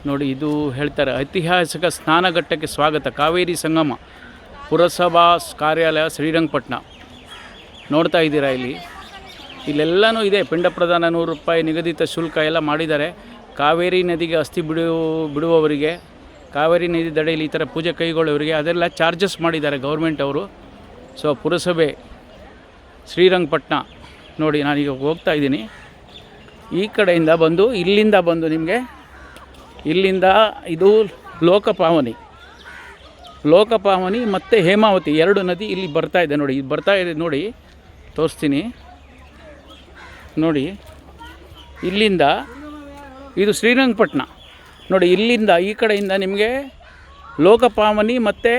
ನೋಡಿ ಇದು ಹೇಳ್ತಾರೆ, ಐತಿಹಾಸಿಕ ಸ್ನಾನಘಟ್ಟಕ್ಕೆ ಸ್ವಾಗತ, ಕಾವೇರಿ ಸಂಗಮ, ಪುರಸಭಾ ಕಾರ್ಯಾಲಯ ಶ್ರೀರಂಗಪಟ್ಟಣ. ನೋಡ್ತಾ ಇದ್ದೀರಾ ಇಲ್ಲೆಲ್ಲನೂ ಇದೆ. ಪಿಂಡ ಪ್ರದಾನ 100 ರೂಪಾಯಿ, ನಿಗದಿತ ಶುಲ್ಕ ಎಲ್ಲ ಮಾಡಿದ್ದಾರೆ. ಕಾವೇರಿ ನದಿಗೆ ಅಸ್ಥಿ ಬಿಡುವವರಿಗೆ, ಕಾವೇರಿ ನದಿ ದಡೆಯಲ್ಲಿ ಈ ಥರ ಪೂಜೆ ಕೈಗೊಳ್ಳೋರಿಗೆ ಅದೆಲ್ಲ ಚಾರ್ಜಸ್ ಮಾಡಿದ್ದಾರೆ ಗೌರ್ಮೆಂಟ್ ಅವರು. ಸೊ ಪುರಸಭೆ ಶ್ರೀರಂಗಪಟ್ಟಣ ನೋಡಿ, ನಾನೀಗ ಹೋಗ್ತಾ ಇದ್ದೀನಿ. ಈ ಕಡೆಯಿಂದ ಬಂದು ಇಲ್ಲಿಂದ ಬಂದು ನಿಮಗೆ ಇಲ್ಲಿಂದ ಇದು ಲೋಕಪಾವನಿ ಮತ್ತು ಹೇಮಾವತಿ 2 ನದಿ ಇಲ್ಲಿ ಬರ್ತಾ ಇದೆ ನೋಡಿ. ಇದು ಬರ್ತಾ ಇದೆ ನೋಡಿ, ತೋರಿಸ್ತೀನಿ ನೋಡಿ. ಇಲ್ಲಿಂದ ಇದು ಶ್ರೀರಂಗಪಟ್ಟಣ ನೋಡಿ. ಇಲ್ಲಿಂದ ಈ ಕಡೆಯಿಂದ ನಿಮಗೆ ಲೋಕಪಾವನಿ ಮತ್ತು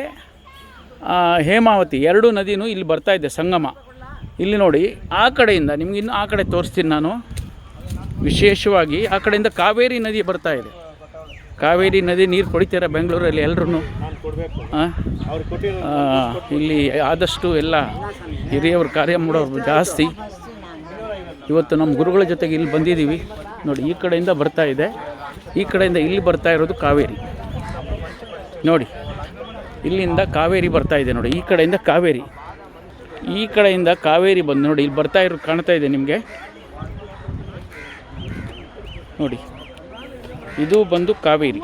ಹೇಮಾವತಿ 2 ನದಿನೂ ಇಲ್ಲಿ ಬರ್ತಾ ಇದೆ ಸಂಗಮ. ಇಲ್ಲಿ ನೋಡಿ, ಆ ಕಡೆಯಿಂದ ನಿಮ್ಗೆ ಇನ್ನು ಆ ಕಡೆ ತೋರಿಸ್ತೀನಿ ನಾನು ವಿಶೇಷವಾಗಿ. ಆ ಕಡೆಯಿಂದ ಕಾವೇರಿ ನದಿ ಬರ್ತಾ ಇದೆ. ಕಾವೇರಿ ನದಿ ನೀರು ಕುಡಿತಾರೆ ಬೆಂಗಳೂರಲ್ಲಿ ಎಲ್ಲರೂ. ಇಲ್ಲಿ ಆದಷ್ಟು ಎಲ್ಲ ಹಿರಿಯವರು ಕಾರ್ಯ ಮಾಡೋರು ಜಾಸ್ತಿ. ಇವತ್ತು ನಮ್ಮ ಗುರುಗಳ ಜೊತೆಗೆ ಇಲ್ಲಿ ಬಂದಿದ್ದೀವಿ ನೋಡಿ. ಈ ಕಡೆಯಿಂದ ಬರ್ತಾ ಇದೆ, ಈ ಕಡೆಯಿಂದ ಇಲ್ಲಿ ಬರ್ತಾ ಇರೋದು ಕಾವೇರಿ ನೋಡಿ. ಇಲ್ಲಿಂದ ಕಾವೇರಿ ಬರ್ತಾ ಇದೆ ನೋಡಿ. ಈ ಕಡೆಯಿಂದ ಕಾವೇರಿ ಬಂದು ನೋಡಿ, ಇಲ್ಲಿ ಬರ್ತಾ ಇರೋದು ಕಾಣ್ತಾ ಇದೆ ನಿಮಗೆ ನೋಡಿ. ಇದು ಬಂದು ಕಾವೇರಿ,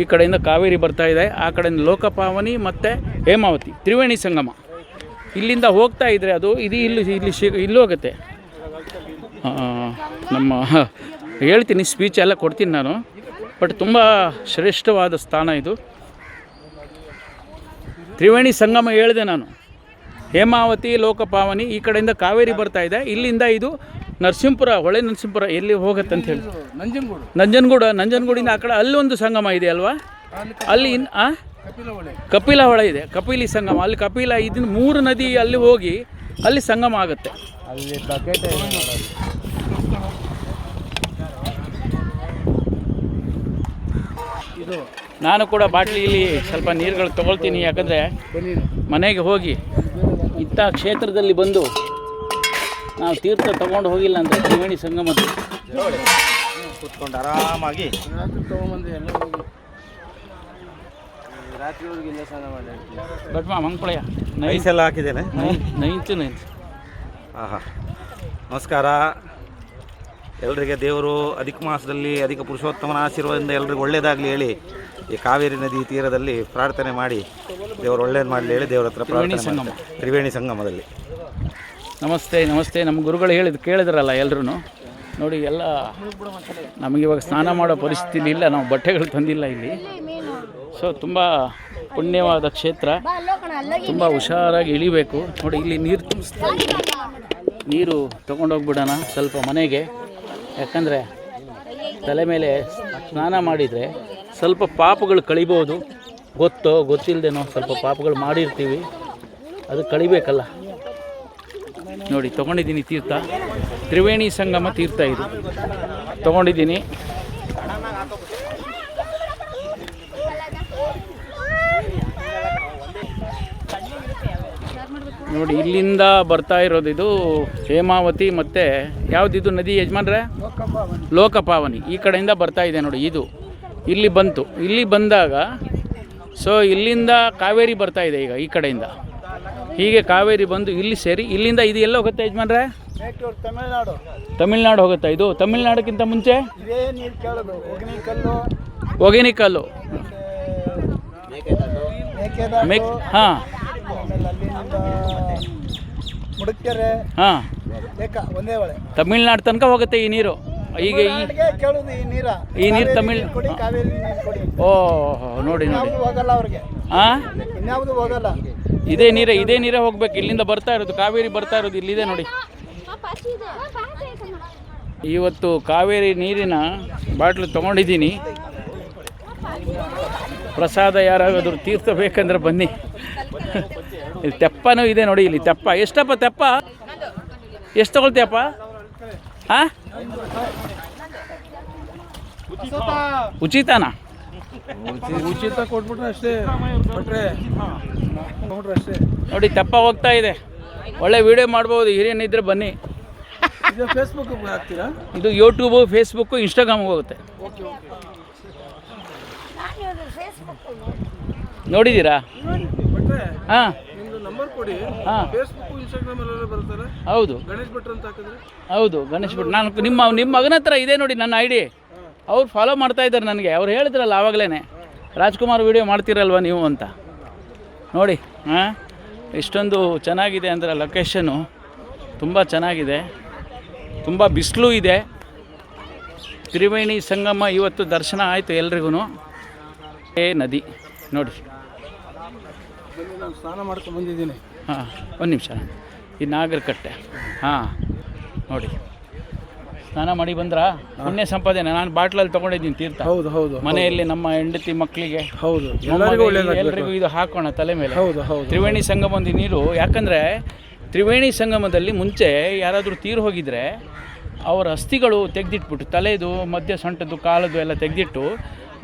ಈ ಕಡೆಯಿಂದ ಕಾವೇರಿ ಬರ್ತಾ ಇದೆ. ಆ ಕಡೆಯಿಂದ ಲೋಕಪಾವನಿ ಮತ್ತು ಹೇಮಾವತಿ ತ್ರಿವೇಣಿ ಸಂಗಮ. ಇಲ್ಲಿಂದ ಹೋಗ್ತಾ ಇದ್ದರೆ ಅದು ಇಲ್ಲಿ ಹೋಗುತ್ತೆ. ನಮ್ಮ ಹೇಳ್ತೀನಿ, ಸ್ಪೀಚ್ ಎಲ್ಲ ಕೊಡ್ತೀನಿ ನಾನು, ಬಟ್ ತುಂಬ ಶ್ರೇಷ್ಠವಾದ ಸ್ಥಾನ ಇದು. ತ್ರಿವೇಣಿ ಸಂಗಮ ಹೇಳಿದೆ ನಾನು. ಹೇಮಾವತಿ, ಲೋಕಪಾವನಿ, ಈ ಕಡೆಯಿಂದ ಕಾವೇರಿ ಬರ್ತಾ ಇದೆ. ಇಲ್ಲಿಂದ ಇದು ನರಸಿಂಹಪುರ, ಹೊಳೆ ನರಸಿಂಹಪುರ ಎಲ್ಲಿ ಹೋಗುತ್ತೆ ಅಂತ ಹೇಳಿ ನಂಜನಗೂಡಿಂದ ಆ ಕಡೆ ಅಲ್ಲೊಂದು ಸಂಗಮ ಇದೆ ಅಲ್ವಾ, ಅಲ್ಲಿ ಕಪಿಲ ಹೊಳೆ ಇದೆ, ಕಪಿಲಿ ಸಂಗಮ. ಅಲ್ಲಿ ಕಪಿಲ ಇದನ್ನು 3 ನದಿ ಅಲ್ಲಿ ಹೋಗಿ ಅಲ್ಲಿ ಸಂಗಮ ಆಗುತ್ತೆ. ನಾನು ಕೂಡ ಬಾಟ್ಲಿಯಲ್ಲಿ ಸ್ವಲ್ಪ ನೀರುಗಳು ತೊಗೊಳ್ತೀನಿ, ಯಾಕಂದರೆ ಮನೆಗೆ ಹೋಗಿ ಇಂಥ ಕ್ಷೇತ್ರದಲ್ಲಿ ಬಂದು ನಾವು ತೀರ್ಥ ತೊಗೊಂಡು ಹೋಗಿಲ್ಲ ಅಂತ ತ್ರಿವೇಣಿ ಸಂಗಮದ ಕೂತ್ಕೊಂಡು ಆರಾಮಾಗಿ ಬಟ್ಮಾ ಮಂಗಳಯ್ಯ ನೈಸೆಲ್ಲ ಹಾಕಿದ್ದೇನೆ. 9th. ಆಹಾ, ನಮಸ್ಕಾರ ಎಲ್ರಿಗೆ. ದೇವರು ಅಧಿಕ ಮಾಸದಲ್ಲಿ ಅಧಿಕ ಪುರುಷೋತ್ತಮನ ಆಶೀರ್ವಾದದಿಂದ ಎಲ್ರಿಗೂ ಒಳ್ಳೇದಾಗಲಿ ಹೇಳಿ ಈ ಕಾವೇರಿ ನದಿ ತೀರದಲ್ಲಿ ಪ್ರಾರ್ಥನೆ ಮಾಡಿ ದೇವರು ಒಳ್ಳೇದು ಮಾಡಲಿ ಹೇಳಿ ದೇವರ ಹತ್ರ ಪ್ರಾರ್ಥನೆ. ತ್ರಿವೇಣಿ ಸಂಗಮದಲ್ಲಿ ನಮಸ್ತೆ. ನಮ್ಮ ಗುರುಗಳು ಕೇಳಿದ್ರಲ್ಲ ಎಲ್ಲರೂ ನೋಡಿ. ಎಲ್ಲ ನಮಗಿವಾಗ ಸ್ನಾನ ಮಾಡೋ ಪರಿಸ್ಥಿತಿ ಇಲ್ಲ, ನಾವು ಬಟ್ಟೆಗಳು ತಂದಿಲ್ಲ ಇಲ್ಲಿ. ಸೊ ತುಂಬ ಪುಣ್ಯವಾದ ಕ್ಷೇತ್ರ, ತುಂಬ ಹುಷಾರಾಗಿ ಇಳಿಬೇಕು ನೋಡಿ. ಇಲ್ಲಿ ನೀರು ತುಂಬಿಸ್ತಾ ನೀರು ತೊಗೊಂಡೋಗ್ಬಿಡೋಣ ಸ್ವಲ್ಪ ಮನೆಗೆ, ಯಾಕಂದರೆ ತಲೆ ಮೇಲೆ ಸ್ನಾನ ಮಾಡಿದರೆ ಸ್ವಲ್ಪ ಪಾಪಗಳು ಕಳಿಬೋದು. ಗೊತ್ತಿಲ್ಲದೇನೋ ಸ್ವಲ್ಪ ಪಾಪಗಳು ಮಾಡಿರ್ತೀವಿ, ಅದು ಕಳಿಬೇಕಲ್ಲ ನೋಡಿ. ತೊಗೊಂಡಿದ್ದೀನಿ ತೀರ್ಥ, ತ್ರಿವೇಣಿ ಸಂಗಮ ತೀರ್ಥ ಇದು ತೊಗೊಂಡಿದ್ದೀನಿ. ನೋಡಿ, ಇಲ್ಲಿಂದ ಬರ್ತಾ ಇರೋದು ಇದು ಹೇಮಾವತಿ ಮತ್ತು ಯಾವುದಿದು ನದಿ ಯಜಮಾನ್ರೆ, ಲೋಕಪಾವನಿ. ಈ ಕಡೆಯಿಂದ ಬರ್ತಾ ಇದೆ ನೋಡಿ. ಇದು ಇಲ್ಲಿ ಬಂತು. ಇಲ್ಲಿ ಬಂದಾಗ ಸೊ ಇಲ್ಲಿಂದ ಕಾವೇರಿ ಬರ್ತಾ ಇದೆ ಈಗ ಈ ಕಡೆಯಿಂದ. ಹೀಗೆ ಕಾವೇರಿ ಬಂದು ಇಲ್ಲಿ ಸೇರಿ ಇಲ್ಲಿಂದ ಇದು ಎಲ್ಲ ಹೋಗುತ್ತೆ ಯಜಮಾನ್ರೆ? ತಮಿಳ್ನಾಡು ಹೋಗುತ್ತಾ ಇದು? ತಮಿಳ್ನಾಡಕ್ಕಿಂತ ಮುಂಚೆ ಹೊಗೇನಕಲ್ಲು. ಹಾಂ ಹಾಂ, ತಮಿಳ್ನಾಡು ತನಕ ಹೋಗುತ್ತೆ ಈ ನೀರು. ಈಗ ಈ ನೀರು ತಮಿಳ್. ಓಹೋ, ನೋಡಿ ಹಾಂ, ಇದೇ ನೀರೇ ಹೋಗ್ಬೇಕು. ಇಲ್ಲಿಂದ ಬರ್ತಾ ಇರೋದು ಕಾವೇರಿ ಬರ್ತಾ ಇರೋದು ಇಲ್ಲಿದೆ ನೋಡಿ. ಇವತ್ತು ಕಾವೇರಿ ನೀರಿನ ಬಾಟ್ಲು ತೊಗೊಂಡಿದ್ದೀನಿ. ಪ್ರಸಾದ ಯಾರಾದರೂ ತೀರ್ಥ ಬೇಕಂದ್ರೆ ಬನ್ನಿ. ಇಲ್ಲಿ ತೆಪ್ಪನೂ ಇದೆ ನೋಡಿ. ಇಲ್ಲಿ ತೆಪ್ಪ ಎಷ್ಟಪ್ಪ? ತೆಪ್ಪ ಎಷ್ಟು ತಗೊಳ್ತೀಯಪ್ಪ? ಹಾಂ, ಉಚಿತನಾ? ಉಚಿತ ಕೊಟ್ಬಿಟ್ರೆ ಅಷ್ಟೇ, ನೋಡಿ ತೆಪ್ಪ ಹೋಗ್ತಾ ಇದೆ. ಒಳ್ಳೆ ವಿಡಿಯೋ ಮಾಡ್ಬೋದು, ಹಿರಿಯನಿದ್ರೆ ಬನ್ನಿ. ಫೇಸ್ಬುಕ್ ಹಾಕ್ತೀರಾ? ಇದು ಯೂಟ್ಯೂಬು, ಫೇಸ್ಬುಕ್ಕು, ಇನ್ಸ್ಟಾಗ್ರಾಮ್ಗೆ ಹೋಗುತ್ತೆ. ನೋಡಿದ್ದೀರಾ? ಭಟ್ರೆ ಹಾಂ ನಿಮ್ದು ನಂಬರ್ ಕೊಡಿ. ಹಾಂ ಫೇಸ್ಬುಕ್ ಇನ್ಸ್ಟಾಗ್ರಾಮ್ ಅಲ್ಲೆಲ್ಲ ಬರ್ತಾರೆ. ಹೌದು ಗಣೇಶ್ ಭಟ್ರು ಅಂತ ಹಾಕಿದ್ರೆ ಹೌದು ಗಣೇಶ್ ಭಟ್. ನಾನು ನಿಮ್ಮ ಮಗನ ಹತ್ರ ಇದೆ ನೋಡಿ ನನ್ನ ಐ ಡಿ. ಅವ್ರು ಫಾಲೋ ಮಾಡ್ತಾ ಇದ್ದಾರೆ ನನಗೆ. ಅವ್ರು ಹೇಳಿದ್ರಲ್ಲ ಆವಾಗಲೇ, ರಾಜ್ಕುಮಾರ್ ವಿಡಿಯೋ ಮಾಡ್ತೀರಲ್ವ ನೀವು ಅಂತ. ನೋಡಿ ಹಾಂ ಎಷ್ಟೊಂದು ಚೆನ್ನಾಗಿದೆ ಅಂದರೆ ಲೊಕೇಶನು ತುಂಬ ಚೆನ್ನಾಗಿದೆ. ತುಂಬ ಬಿಸಿಲು ಇದೆ. ತ್ರಿವೇಣಿ ಸಂಗಮ ಇವತ್ತು ದರ್ಶನ ಆಯಿತು ಎಲ್ರಿಗೂ. ನದಿ ನೋಡಿ. ನಾನು ಸ್ನಾನ ಮಾಡ್ಕೊಂಡು ಬಂದಿದ್ದೀನಿ. ಹಾಂ ಒಂದು ನಿಮಿಷ. ಈ ನಾಗರಕಟ್ಟೆ ಹಾಂ ನೋಡಿ, ಸ್ನಾನ ಮಾಡಿ ಬಂದ್ರಾ? ಪುಣ್ಯ ಸಂಪಾದನೆ. ನಾನು ಬಾಟ್ಲಲ್ಲಿ ತೊಗೊಂಡಿದ್ದೀನಿ ತೀರ್ಥ. ಹೌದು ಹೌದು ಮನೆಯಲ್ಲಿ ನಮ್ಮ ಹೆಂಡತಿ ಮಕ್ಕಳಿಗೆ ಹೌದು ಎಲ್ಲರಿಗೂ ಒಳ್ಳೇದಾಗಬೇಕು. ಎಲ್ರಿಗೂ ಇದು ಹಾಕೋಣ ತಲೆ ಮೇಲೆ. ಹೌದು ಹೌದು ತ್ರಿವೇಣಿ ಸಂಗಮದ ನೀರು, ಯಾಕಂದರೆ ತ್ರಿವೇಣಿ ಸಂಗಮದಲ್ಲಿ ಮುಂಚೆ ಯಾರಾದರೂ ತೀರು ಹೋಗಿದ್ರೆ ಅವರ ಅಸ್ಥಿಗಳು ತೆಗೆದಿಟ್ಬಿಟ್ಟು, ತಲೆದು ಮಧ್ಯ ಸೊಂಟದ್ದು ಕಾಲದ್ದು ಎಲ್ಲ ತೆಗೆದಿಟ್ಟು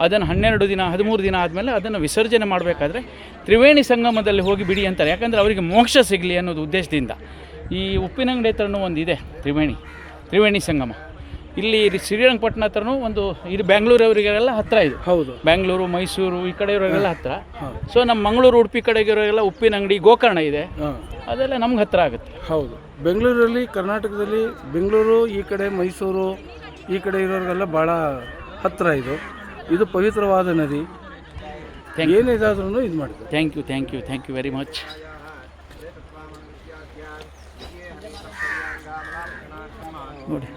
ಅದನ್ನು 12 ದಿನ 13 ದಿನ ಆದಮೇಲೆ ಅದನ್ನು ವಿಸರ್ಜನೆ ಮಾಡಬೇಕಾದ್ರೆ ತ್ರಿವೇಣಿ ಸಂಗಮದಲ್ಲಿ ಹೋಗಿ ಬಿಡಿ ಅಂತಾರೆ. ಯಾಕಂದರೆ ಅವರಿಗೆ ಮೋಕ್ಷ ಸಿಗಲಿ ಅನ್ನೋದು ಉದ್ದೇಶದಿಂದ. ಈ ಉಪ್ಪಿನಂಗಡಿ ಹತ್ರನೂ ಒಂದು ಇದೆ ತ್ರಿವೇಣಿ ಸಂಗಮ. ಇಲ್ಲಿ ಶ್ರೀರಂಗಪಟ್ಟಣ ಹತ್ರನೂ ಒಂದು, ಇದು ಬ್ಯಾಂಗ್ಳೂರವರಿಗೆಲ್ಲ ಹತ್ತಿರ. ಇದು ಹೌದು ಬ್ಯಾಂಗ್ಳೂರು ಮೈಸೂರು ಈ ಕಡೆಯವರಿಗೆಲ್ಲ ಹತ್ತಿರ. ಸೊ ನಮ್ಮ ಮಂಗಳೂರು ಉಡುಪಿ ಕಡೆಗಿರೋರೆಲ್ಲ ಉಪ್ಪಿನಂಗಡಿ ಗೋಕರ್ಣ ಇದೆ, ಹಾಂ ಅದೆಲ್ಲ ನಮ್ಗೆ ಹತ್ತಿರ ಆಗುತ್ತೆ. ಹೌದು. ಬೆಂಗಳೂರಲ್ಲಿ, ಕರ್ನಾಟಕದಲ್ಲಿ ಬೆಂಗಳೂರು ಈ ಕಡೆ ಮೈಸೂರು ಈ ಕಡೆ ಇರೋರಿಗೆಲ್ಲ ಭಾಳ ಹತ್ತಿರ ಇದು ಪವಿತ್ರವಾದ ನದಿ. ಏನಿದಾದ್ರೂ ಇದು ಮಾಡ್ತಾರೆ. Thank you very much. ನೋಡಿ